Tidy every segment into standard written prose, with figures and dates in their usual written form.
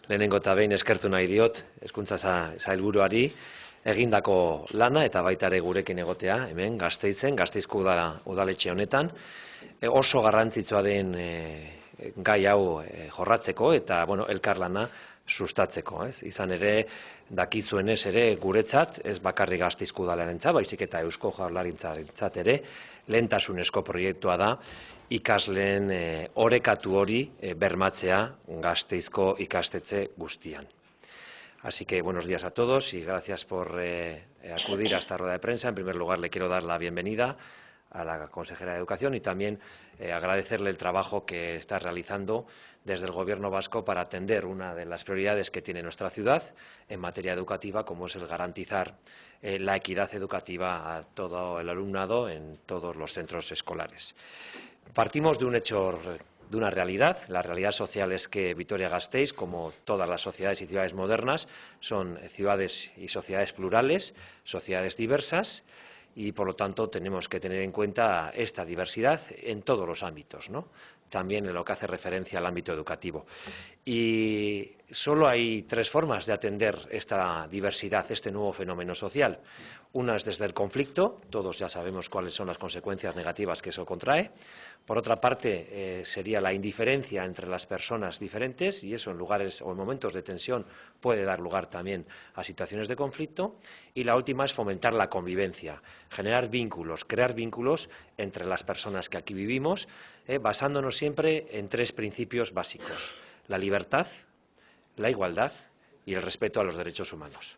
Lehenengo eta behin eskertu nahi diot, hezkuntza sailburuari, egindako lana eta baita ere gurekin egotea, hemen Gasteizen, Gasteizko udaletxe honetan, oso garrantzitsua den gai hau jorratzeko eta elkarlana sustatzeko. Izan ere, dakizuenez ere guretzat, ez bakarrik Gasteizko udalarentzat, baizik eta Eusko Jaurlaritzarentzat ere, lehentasunezko proiektua da ikasleen orekatu hori bermatzea Gasteizko ikastetxe guztian. Así que buenos días a todos y gracias por acudir a esta rueda de prensa. En primer lugar, le quiero dar la bienvenida a la consejera de Educación y también agradecerle el trabajo que está realizando desde el Gobierno vasco para atender una de las prioridades que tiene nuestra ciudad en materia educativa, como es el garantizar la equidad educativa a todo el alumnado en todos los centros escolares. Partimos de un hecho, de una realidad. La realidad social es que Vitoria-Gasteiz, como todas las sociedades y ciudades modernas, son ciudades y sociedades plurales, sociedades diversas, y por lo tanto tenemos que tener en cuenta esta diversidad en todos los ámbitos, ¿no? También en lo que hace referencia al ámbito educativo. Y solo hay tres formas de atender esta diversidad, este nuevo fenómeno social. Una es desde el conflicto, todos ya sabemos cuáles son las consecuencias negativas que eso contrae. Por otra parte, sería la indiferencia entre las personas diferentes, y eso en lugares o en momentos de tensión puede dar lugar también a situaciones de conflicto. Y la última es fomentar la convivencia, generar vínculos, crear vínculos entre las personas que aquí vivimos, basándonos siempre en tres principios básicos: la libertad, la igualdad y el respeto a los derechos humanos.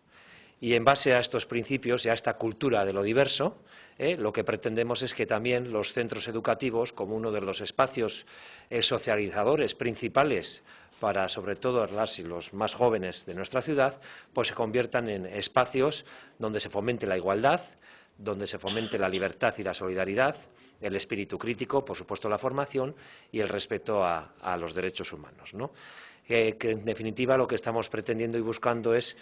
Y en base a estos principios y a esta cultura de lo diverso, lo que pretendemos es que también los centros educativos, como uno de los espacios socializadores principales para sobre todo las y los más jóvenes de nuestra ciudad, pues se conviertan en espacios donde se fomente la igualdad, donde se fomente la libertad y la solidaridad, el espíritu crítico, por supuesto la formación y el respeto a los derechos humanos, ¿no? Que en definitiva lo que estamos pretendiendo y buscando es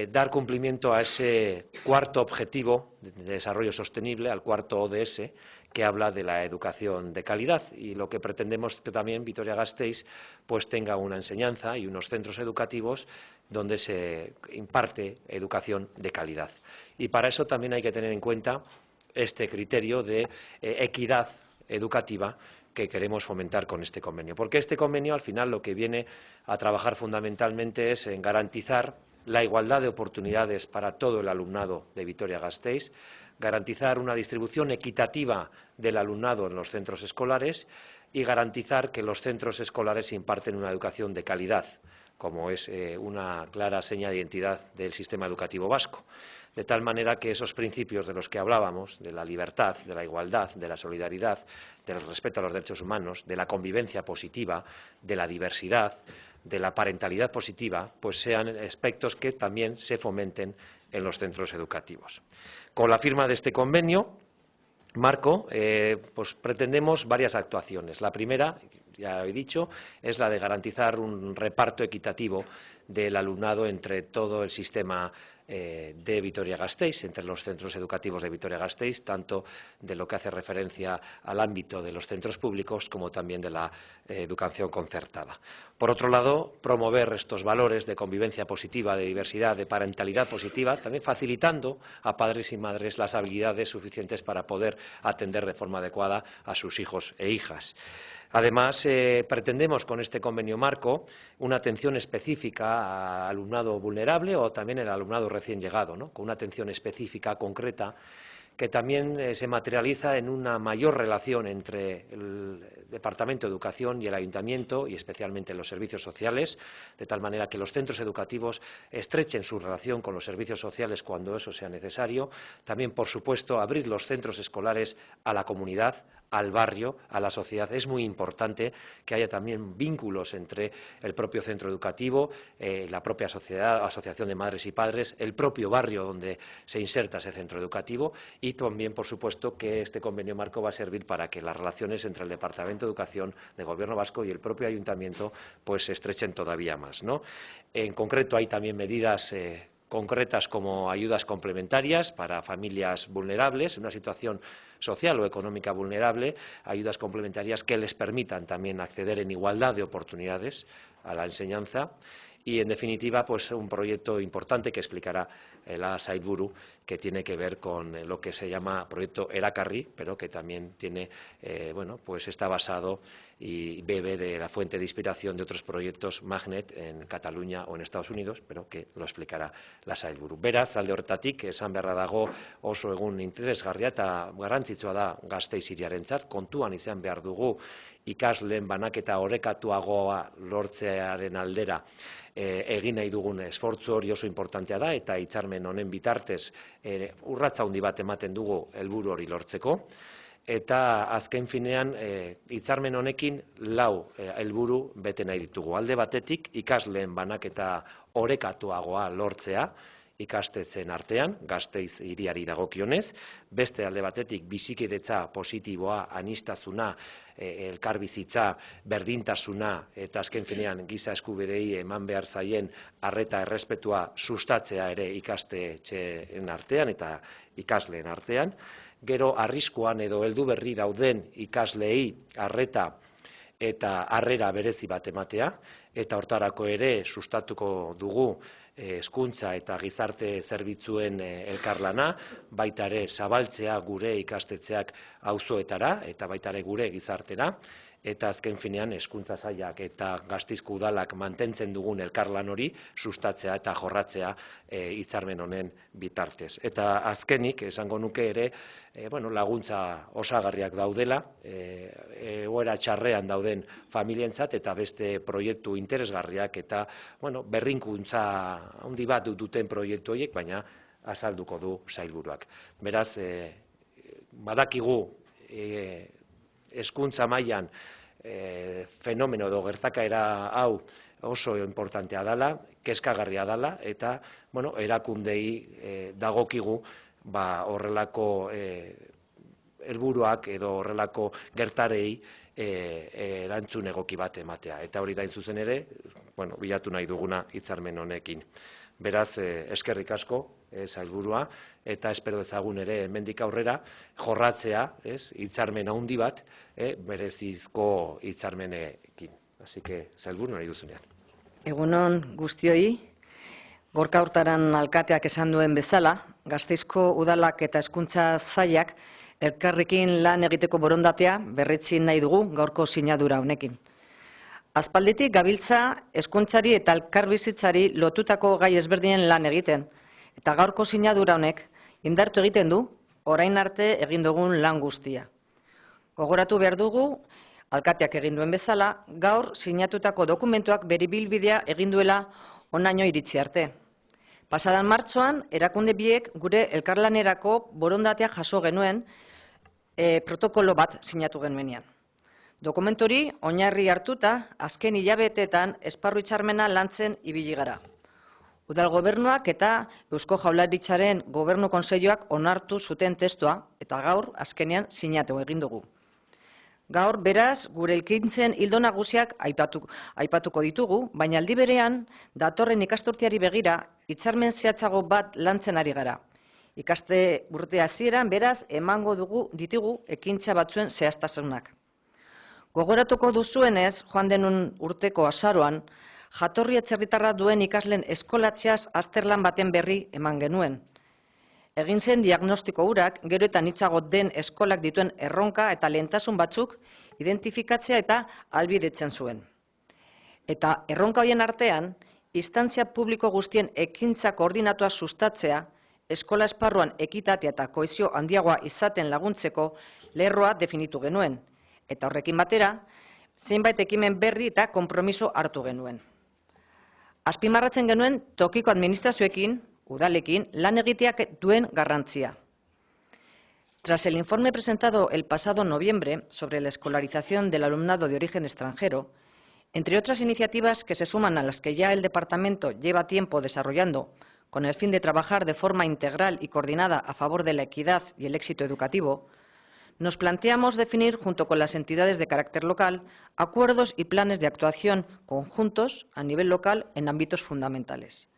dar cumplimiento a ese cuarto objetivo de desarrollo sostenible, al cuarto ODS, que habla de la educación de calidad, y lo que pretendemos es que también Vitoria-Gasteiz pues tenga una enseñanza y unos centros educativos donde se imparte educación de calidad. Y para eso también hay que tener en cuenta este criterio de equidad educativa que queremos fomentar con este convenio. Porque este convenio, al final, lo que viene a trabajar fundamentalmente es en garantizar la igualdad de oportunidades para todo el alumnado de Vitoria-Gasteiz, garantizar una distribución equitativa del alumnado en los centros escolares y garantizar que los centros escolares imparten una educación de calidad, como es una clara seña de identidad del sistema educativo vasco. De tal manera que esos principios de los que hablábamos, de la libertad, de la igualdad, de la solidaridad, del respeto a los derechos humanos, de la convivencia positiva, de la diversidad, de la parentalidad positiva, pues sean aspectos que también se fomenten en los centros educativos. Con la firma de este convenio marco, pues pretendemos varias actuaciones. La primera, ya he dicho, es la de garantizar un reparto equitativo del alumnado entre todo el sistema de Vitoria-Gasteiz, entre los centros educativos de Vitoria-Gasteiz, tanto de lo que hace referencia al ámbito de los centros públicos como también de la educación concertada. Por otro lado, promover estos valores de convivencia positiva, de diversidad, de parentalidad positiva, también facilitando a padres y madres las habilidades suficientes para poder atender de forma adecuada a sus hijos e hijas. Además, pretendemos con este convenio marco una atención específica al alumnado vulnerable o también al alumnado recién llegado, ¿no? Con una atención específica, concreta, que también se materializa en una mayor relación entre el Departamento de Educación y el Ayuntamiento, y especialmente en los servicios sociales, de tal manera que los centros educativos estrechen su relación con los servicios sociales cuando eso sea necesario. También, por supuesto, abrir los centros escolares a la comunidad, al barrio, a la sociedad. Es muy importante que haya también vínculos entre el propio centro educativo, la propia sociedad, asociación de madres y padres, el propio barrio donde se inserta ese centro educativo, y también, por supuesto, que este convenio marco va a servir para que las relaciones entre el Departamento de Educación del Gobierno vasco y el propio Ayuntamiento pues se estrechen todavía más, ¿no? En concreto, hay también medidas concretas como ayudas complementarias para familias vulnerables, en una situación social o económica vulnerable, ayudas complementarias que les permitan también acceder en igualdad de oportunidades a la enseñanza. Y, en definitiva, pues un proyecto importante que explicará la Sailburu, que tiene que ver con lo que se llama proyecto Erakarri, pero que también tiene, pues está basado y bebe de la fuente de inspiración de otros proyectos Magnet en Cataluña o en Estados Unidos, pero que lo explicará la Sailburu. Beraz, alde horretatik, esan beharra dago oso egun interesgarria eta garrantzitsua da Gasteiz hiriarentzat, kontuan izan behar dugu ikasleen banaketa orekatuagoa lortzearen aldera egin nahi dugun esfortzu hori oso importantea da, eta hitzarmen honen bitartez urratsa handi bat ematen dugu helburu hori lortzeko. Eta azken finean hitzarmen honekin 4 helburu bete nahi ditugu. Alde batetik ikasleen banaketa orekatuagoa lortzea, ikastetxeen artean, Gasteiz hiriari dagokionez, beste alde batetik bizikidetza positiboa, aniztasuna, elkarbizitza, berdintasuna eta azken finean giza eskubideei eman behar zaien arreta errespetua sustatzea ere ikastetxeen artean eta ikasleen artean. Gero arriskuan edo heldu berri dauden ikasleei arreta eta harrera berezi bat ematea, eta hortarako ere sustatuko dugu hezkuntza eta gizarte zerbitzuen elkarlana, baita ere zabaltzea gure ikastetxeak auzoetara eta baita ere gure gizartera, eta azken finean hezkuntza sailak eta Gasteizko udalak mantentzen dugun elkarlan hori sustatzea eta jorratzea hitzarmen honen bitartez. Eta azkenik esango nuke ere laguntza osagarriak daudela, egoera txarrean dauden familientzat eta beste proiektu interesgarriak eta berrinkuntza handi bat duten proiektu horiek, baina azalduko du sailburuak. Beraz, badakigu hezkuntza mailan fenomeno edo gertakaera hau oso importantea dela, kezkagarria dela, eta erakundei dagokigu horrelako helburuak edo horrelako gertarei erantzun egoki bat ematea. Eta hori da hain zuzen ere, bilatu nahi duguna hitzarmen honekin. Beraz, eskerrik asko, sailburua, eta espero dezagun ere hemendik aurrera jorratzea, hitzarmen handi bat, berezizko hitzarmenekin. Así que, sailburu nahi duzunean. Egunon guztioi, Gorka Hurtaran alkateak esan duen bezala, Gasteizko udalak eta hezkuntza sailak elkarrekin lan egiteko borondatea berretsi nahi dugu gaurko sinadura honekin. Aspalditik gabiltza hezkuntzari eta elkarbizitzari lotutako gai ezberdinen lan egiten, eta gaurko sinadura honek indartu egiten du orain arte egin dugun lan guztia. Gogoratu behar dugu, alkateak egin duen bezala, gaur sinatutako dokumentuak bere ibilbidea egin duela honaino iritsi arte. Pasadan martxoan, erakunde biek gure elkarlanerako borondatea jaso genuen protokolo bat sinatu genuenean. Dokumentori oinarri hartuta, azken hilabeteetan esparru hitzarmena lantzen ibili gara. Udal gobernuak eta Eusko Jaurlaritzaren Gobernu Kontseiluak onartu zuten testua eta gaur azkenean sinatu egin dugu. Gaur, beraz, gure ekintzen ildo nagusiak aipatuko ditugu, baina aldi berean, datorren ikasturteari begira, hitzarmen zehatzago bat lantzen ari gara. Ikaste urte hasieran, beraz, emango ditugu ekintza batzuen zehaztasunak. Gogoratuko duzuenez, joan den urteko azaroan, jatorri atzerritarra duen ikasleen eskolatzeaz azterlan baten berri eman genuen. Egin zen diagnostiko hurak, gero eta anitzago den eskolak dituen erronka eta lehentasun batzuk identifikatzea eta ahalbidetzen zuen. Eta erronka horien artean, instantzia publiko guztien ekintza koordinatua sustatzea, eskola esparruan ekitatea eta kohesio handiagoa izaten laguntzeko lerroa definitu genuen, eta horrekin batera, zenbait ekimen berri eta konpromiso hartu genuen. Azpimarratzen genuen tokiko administrazioekin, udalekin, lan egiteak duen garrantzia. Tras el informe presentado el pasado noviembre sobre la escolarización del alumnado de origen extranjero, entre otras iniciativas que se suman a las que ya el Departamento lleva tiempo desarrollando con el fin de trabajar de forma integral y coordinada a favor de la equidad y el éxito educativo, nos planteamos definir, junto con las entidades de carácter local, acuerdos y planes de actuación conjuntos a nivel local en ámbitos fundamentales.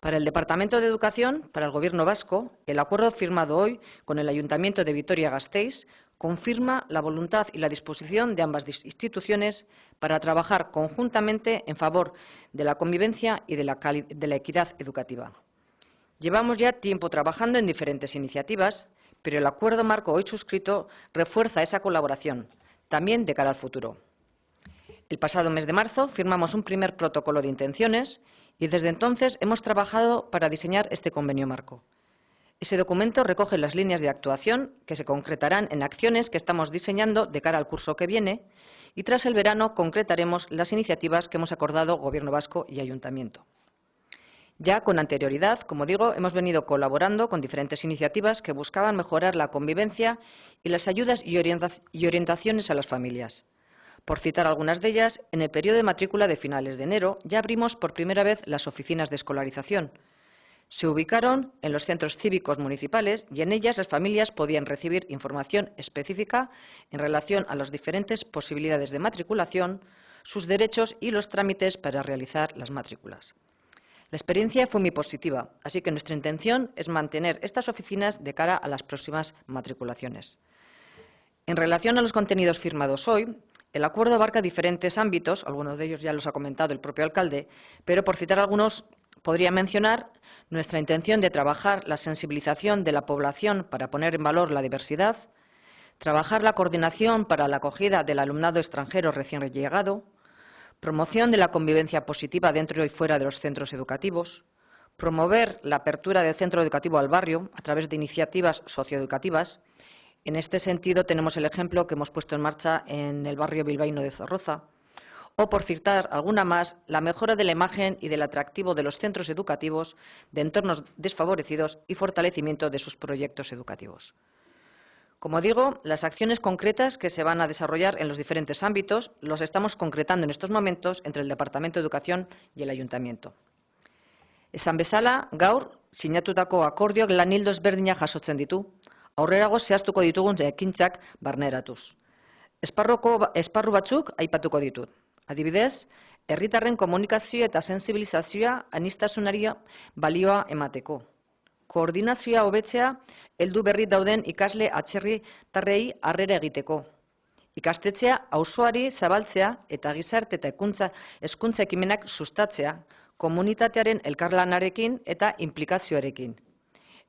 Para el Departamento de Educación, para el Gobierno vasco, el acuerdo firmado hoy con el Ayuntamiento de Vitoria-Gasteiz confirma la voluntad y la disposición de ambas instituciones para trabajar conjuntamente en favor de la convivencia y de la equidad educativa. Llevamos ya tiempo trabajando en diferentes iniciativas, pero el acuerdo marco hoy suscrito refuerza esa colaboración, también de cara al futuro. El pasado mes de marzo firmamos un primer protocolo de intenciones y desde entonces hemos trabajado para diseñar este convenio marco. Ese documento recoge las líneas de actuación que se concretarán en acciones que estamos diseñando de cara al curso que viene y tras el verano concretaremos las iniciativas que hemos acordado Gobierno vasco y Ayuntamiento. Ya con anterioridad, como digo, hemos venido colaborando con diferentes iniciativas que buscaban mejorar la convivencia y las ayudas y orientaciones a las familias. Por citar algunas de ellas, en el periodo de matrícula de finales de enero ya abrimos por primera vez las oficinas de escolarización. Se ubicaron en los centros cívicos municipales y en ellas las familias podían recibir información específica en relación a las diferentes posibilidades de matriculación, sus derechos y los trámites para realizar las matrículas. La experiencia fue muy positiva, así que nuestra intención es mantener estas oficinas de cara a las próximas matriculaciones. En relación a los contenidos firmados hoy, el acuerdo abarca diferentes ámbitos, algunos de ellos ya los ha comentado el propio alcalde, pero por citar algunos podría mencionar nuestra intención de trabajar la sensibilización de la población para poner en valor la diversidad, trabajar la coordinación para la acogida del alumnado extranjero recién llegado, promoción de la convivencia positiva dentro y fuera de los centros educativos, promover la apertura del centro educativo al barrio a través de iniciativas socioeducativas. En este sentido, tenemos el ejemplo que hemos puesto en marcha en el barrio bilbaíno de Zorroza, o, por citar alguna más, la mejora de la imagen y del atractivo de los centros educativos de entornos desfavorecidos y fortalecimiento de sus proyectos educativos. Como digo, las acciones concretas que se van a desarrollar en los diferentes ámbitos los estamos concretando en estos momentos entre el Departamento de Educación y el Ayuntamiento. Esan bezala, gaur, sinatutako akordioak lan ildo ezberdinak jasotzen ditu, aurrerago zehaztuko ditugun ekintzak barneratuz. Esparru batzuk aipatuko ditut. Adibidez, herritarren komunikazio eta sensibilizazioa aniztasunari balioa emateko. Koordinazioa hobetzea heldu berri dauden ikasle atzerritarrei harrera egiteko. Ikastetxea auzoari zabaltzea eta gizarte eta hezkuntza ekimenak sustatzea, komunitatearen elkarlanarekin eta inplikazioarekin.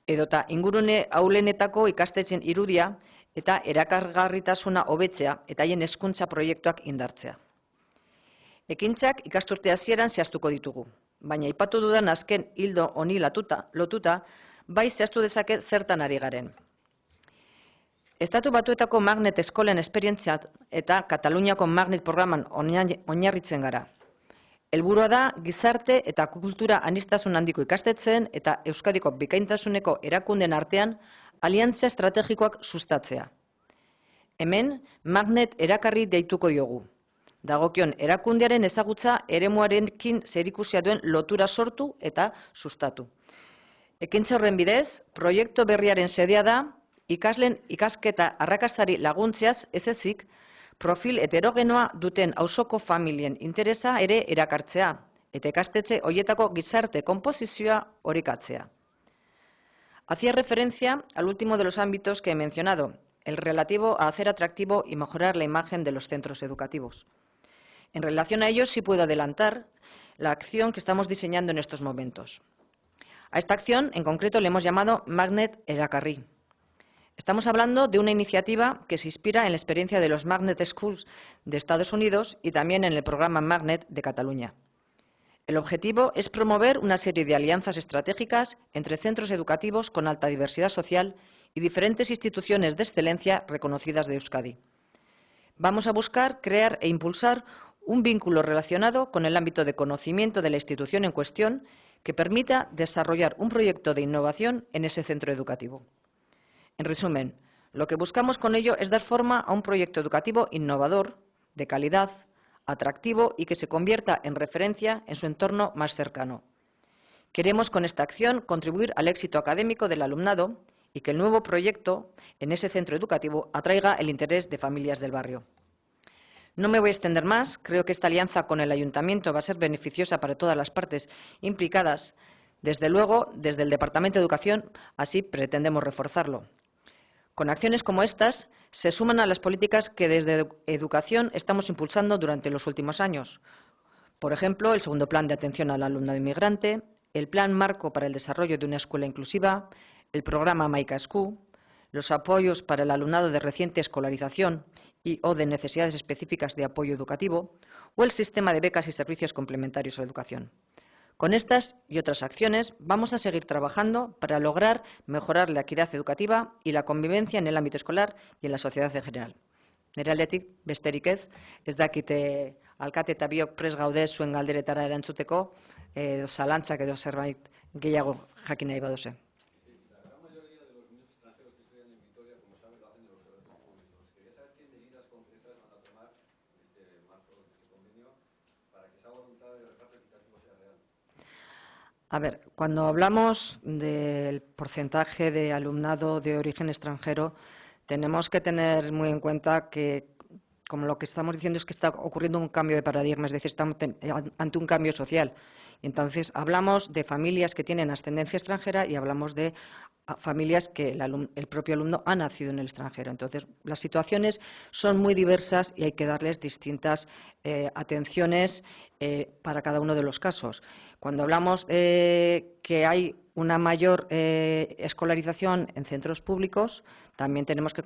Edota ingurune ahulenetako ikastetxeen irudia eta erakargarritasuna hobetzea eta haien hezkuntza proiektuak indartzea. Ekintzak ikasturte hasieran zehaztuko ditugu, baina aipatu dudan azken ildo honi lotuta, bai zehaztu dezake zertan ari garen. Estatu Batuetako Magnet eskolen esperientziat eta Kataluniako Magnet programan oinarritzen gara. Helburua da gizarte eta kultura aniztasun handiko ikastetxeen eta Euskadiko bikaintasuneko erakunden artean aliantzia estrategikoak sustatzea. Hemen Magnet erakarri deituko diogu. Dagokion erakundearen ezagutza eremuarekin zerikusia duen lotura sortu eta sustatu. Ekintza horren bidez, proiektu berriaren sedea da, ikasleen ikasketa arrakastari laguntzeaz ez ezik, profil heterogenoa duten auzoko familien interesa ere erakartzea, eta ikastetxe horietako gizarte konposizioa orekatzea. Hacía referencia al último de los ámbitos que he mencionado, el relativo a hacer atractivo y mejorar la imagen de los centros educativos. En relación a ello, sí puedo adelantar la acción que estamos diseñando en estos momentos. A esta acción, en concreto, le hemos llamado Magnet Erakarri. Estamos hablando de una iniciativa que se inspira en la experiencia de los Magnet Schools de Estados Unidos y también en el programa Magnet de Cataluña. El objetivo es promover una serie de alianzas estratégicas entre centros educativos con alta diversidad social y diferentes instituciones de excelencia reconocidas de Euskadi. Vamos a buscar crear e impulsar un vínculo relacionado con el ámbito de conocimiento de la institución en cuestión que permita desarrollar un proyecto de innovación en ese centro educativo. En resumen, lo que buscamos con ello es dar forma a un proyecto educativo innovador, de calidad, atractivo y que se convierta en referencia en su entorno más cercano. Queremos con esta acción contribuir al éxito académico del alumnado y que el nuevo proyecto en ese centro educativo atraiga el interés de familias del barrio. No me voy a extender más, creo que esta alianza con el Ayuntamiento va a ser beneficiosa para todas las partes implicadas, Desde luego, desde el Departamento de Educación, así pretendemos reforzarlo. Con acciones como estas, se suman a las políticas que desde Educación estamos impulsando durante los últimos años. Por ejemplo, el segundo plan de atención al alumnado inmigrante, el Plan Marco para el Desarrollo de una Escuela Inclusiva, el programa MyCasQ, los apoyos para el alumnado de reciente escolarización o de necesidades específicas de apoyo educativo, o el sistema de becas y servicios complementarios a la educación. Con estas y otras acciones vamos a seguir trabajando para lograr mejorar la equidad educativa y la convivencia en el ámbito escolar y en la sociedad en general. Nire aldetik, besterik ez dakite alkate eta biok prest gaude zuen galderetara erantzuteko, edo zalantzak edo zerbait gehiago jakin nahi baduze. A ver, cuando hablamos del porcentaje de alumnado de origen extranjero, tenemos que tener muy en cuenta que, como lo que estamos diciendo es que está ocurriendo un cambio de paradigma, es decir, estamos ante un cambio social. Entonces, hablamos de familias que tienen ascendencia extranjera y hablamos de familias que el propio alumno ha nacido en el extranjero. Entonces, las situaciones son muy diversas y hay que darles distintas atenciones para cada uno de los casos. Cuando hablamos que hay una mayor escolarización en centros públicos, también tenemos que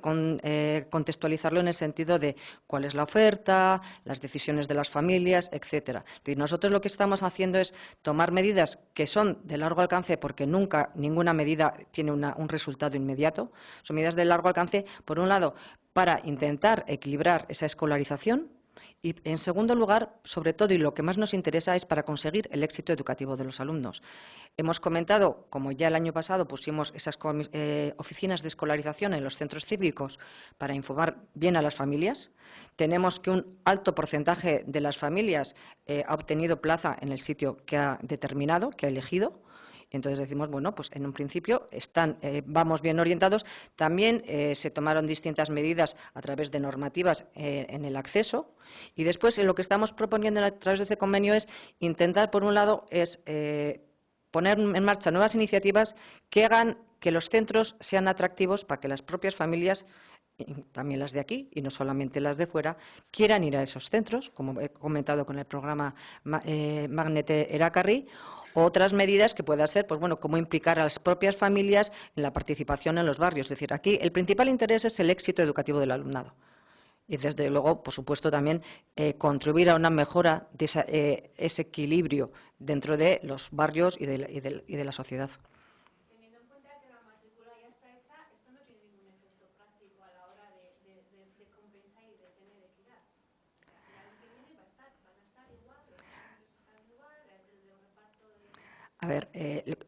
contextualizarlo en el sentido de cuál es la oferta, las decisiones de las familias, etcétera. Nosotros lo que estamos haciendo es tomar medidas que son de largo alcance, porque nunca ninguna medida tiene un resultado inmediato. Son medidas de largo alcance, por un lado, para intentar equilibrar esa escolarización, y, en segundo lugar, sobre todo, y lo que más nos interesa, es para conseguir el éxito educativo de los alumnos. Hemos comentado, como ya el año pasado pusimos esas oficinas de escolarización en los centros cívicos para informar bien a las familias. Tenemos que un alto porcentaje de las familias ha obtenido plaza en el sitio que ha determinado, que ha elegido. Entonces decimos, bueno, pues en un principio vamos bien orientados. También se tomaron distintas medidas a través de normativas en el acceso. Y después lo que estamos proponiendo a través de ese convenio es intentar, por un lado, poner en marcha nuevas iniciativas que hagan que los centros sean atractivos para que las propias familias, también las de aquí y no solamente las de fuera, quieran ir a esos centros, como he comentado con el programa Magnete Erakarri. Otras medidas que pueda ser, pues bueno, cómo implicar a las propias familias en la participación en los barrios. Es decir, aquí el principal interés es el éxito educativo del alumnado. Y, desde luego, por supuesto, también contribuir a una mejora de ese equilibrio dentro de los barrios y de la sociedad. Teniendo en cuenta que la matrícula ya está hecha, esto no tiene ningún efecto práctico a la hora de compensar y de tener equidad. El año que viene van a estar igual, los centros están igual, el reparto de... A ver,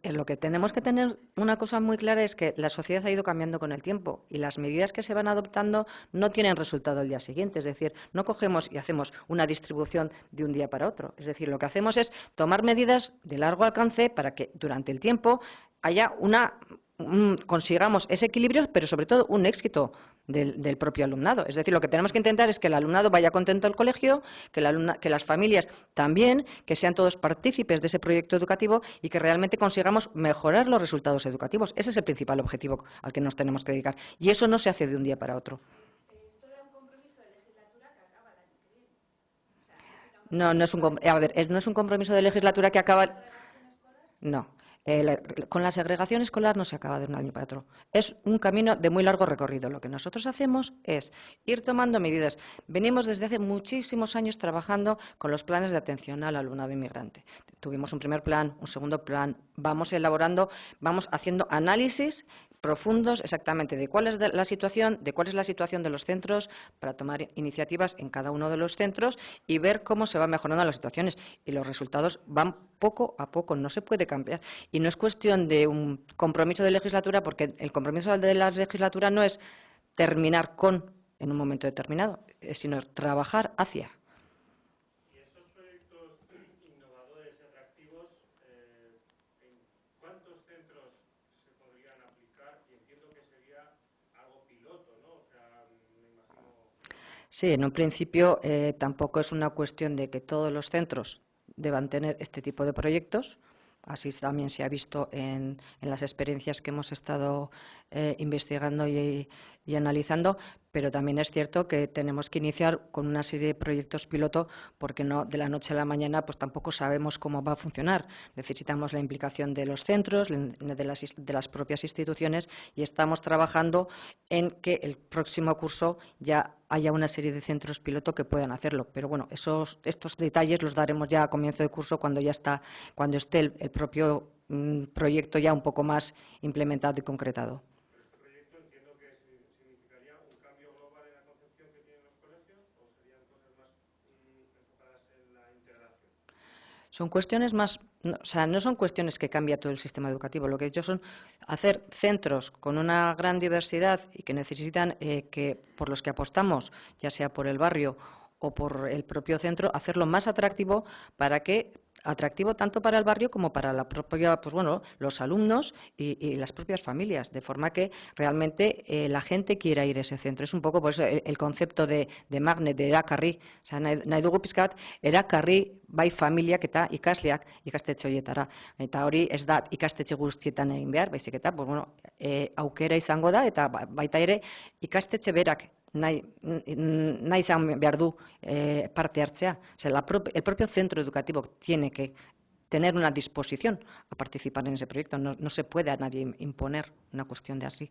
lo que tenemos que tener una cosa muy clara es que la sociedad ha ido cambiando con el tiempo y las medidas que se van adoptando no tienen resultado el día siguiente. Es decir, no cogemos y hacemos una distribución de un día para otro. Es decir, lo que hacemos es tomar medidas de largo alcance para que durante el tiempo haya consigamos ese equilibrio, pero sobre todo un éxito del propio alumnado. Es decir, lo que tenemos que intentar es que el alumnado vaya contento al colegio, que las familias también, que sean todos partícipes de ese proyecto educativo y que realmente consigamos mejorar los resultados educativos. Ese es el principal objetivo al que nos tenemos que dedicar. Y eso no se hace de un día para otro. Esto era un compromiso de legislatura que acaba el año que viene. O sea, No es un compromiso de legislatura que acaba... No. Con la segregación escolar no se acaba de un año para otro. Es un camino de muy largo recorrido. Lo que nosotros hacemos es ir tomando medidas. Venimos desde hace muchísimos años trabajando con los planes de atención al alumnado inmigrante. Tuvimos un primer plan, un segundo plan, vamos elaborando, vamos haciendo análisis profundos exactamente de cuál es la situación de los centros para tomar iniciativas en cada uno de los centros y ver cómo se van mejorando las situaciones. Y los resultados van poco a poco, no se puede cambiar. Y no es cuestión de un compromiso de legislatura, porque el compromiso de la legislatura no es terminar con en un momento determinado, sino trabajar hacia. Y esos proyectos innovadores y atractivos, ¿en cuántos centros se podrían aplicar? Y entiendo que sería algo piloto, ¿no? O sea, me imagino... Sí, en un principio tampoco es una cuestión de que todos los centros deban tener este tipo de proyectos. así también se ha visto en las experiencias que hemos estado investigando y analizando, pero también es cierto que tenemos que iniciar con una serie de proyectos piloto porque no de la noche a la mañana pues tampoco sabemos cómo va a funcionar. Necesitamos la implicación de los centros, de las propias instituciones, y estamos trabajando en que el próximo curso ya haya una serie de centros piloto que puedan hacerlo. Pero bueno, estos detalles los daremos ya a comienzo de curso cuando esté el propio proyecto ya un poco más implementado y concretado. Pero este proyecto entiendo que significaría un cambio global en la concepción que tienen los colegios, ¿o serían cosas más enfocadas en la integración? Son cuestiones más, o sea, no son cuestiones que cambia todo el sistema educativo. Lo que he dicho son hacer centros con una gran diversidad y que necesitan por los que apostamos, ya sea por el barrio o por el propio centro, hacerlo más atractivo atractivo tanto para el barrio como para la propia, pues bueno, los alumnos y las propias familias, de forma que realmente la gente quiera ir a ese centro. Es un poco por eso el concepto de magnet, de erakarri. O sea, nahi dugu pizkat, erakarri bai familiak eta ikasleak ikastetxe horietara. Eta hori ez da ikastetxe guztietan egin behar, baizik eta pues bueno, aukera izango da, eta baita ere ikastetxe berak nahi izan behar du parte hartzea. O sea, el propio centro educativo tiene que tener una disposición a participar en ese proyecto. No se puede a nadie imponer una cuestión de así.